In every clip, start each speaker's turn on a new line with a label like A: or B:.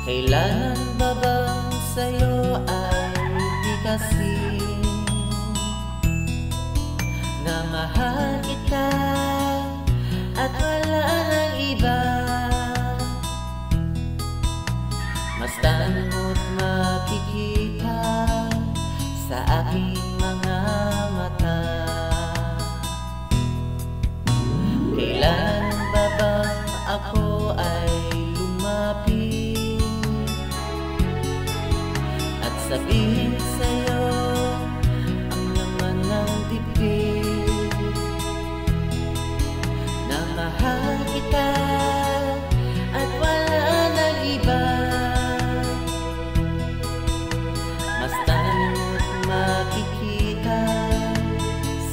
A: Kailangan ba bang sa'yo ay di kasi na mahal kita at wala nang iba? Mastan mo't makikita sa aking mga mata. Kailan ba bang ako ay lumapit at sabihin sa'yo ang laman ng bibig na mahal kita at wala nang iba? Mastan mo't makikita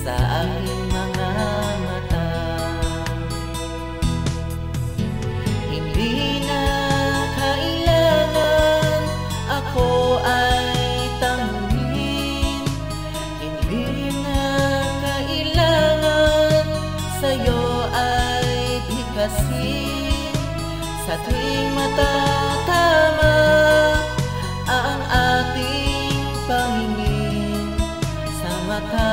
A: sa aking mga mata. Hindi na kailangan ako ay tanungin, hindi na kailangan sa'yo ay bigkasin. Sa tuwing matatama ang ating pangingin, sa mata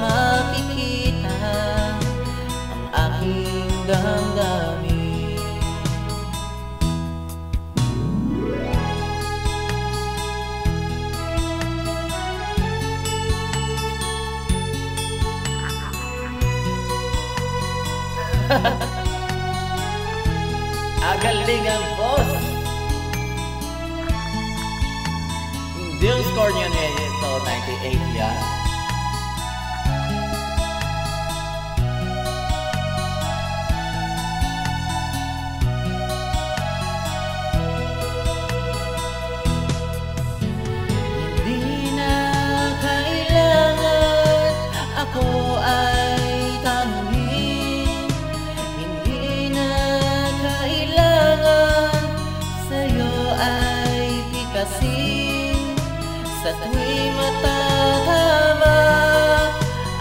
A: makikita ang aking damdamin. Agaling ang boss. Hindi yung score niyo ito 98 yan. Hindi na kailangan ako ay tanungin, hindi na kailangan sa'yo ay bigkasin. Sa tuwing matatama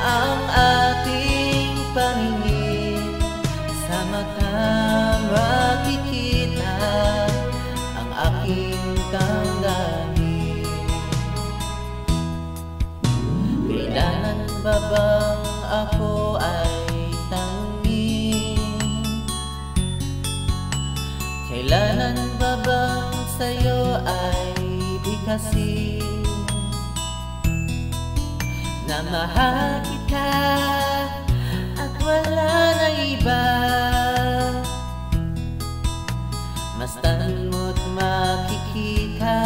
A: ang ating pangingin, sa mata makikita ang aking damdamin. Kailangan ba bang ako ay tanungin? Kailangan ba bang sa'yo ay bigkasin na mahal kita at wala nang iba? Mastan mo't makikita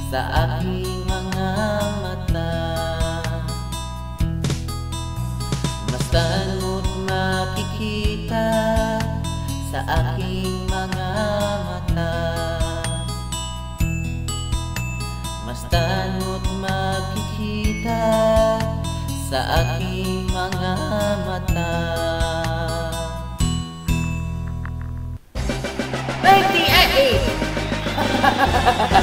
A: sa aking mga mata. Mastan mo't makikita sa aking mga mata. Mastan mo't makikita sa aking mga mata. 98!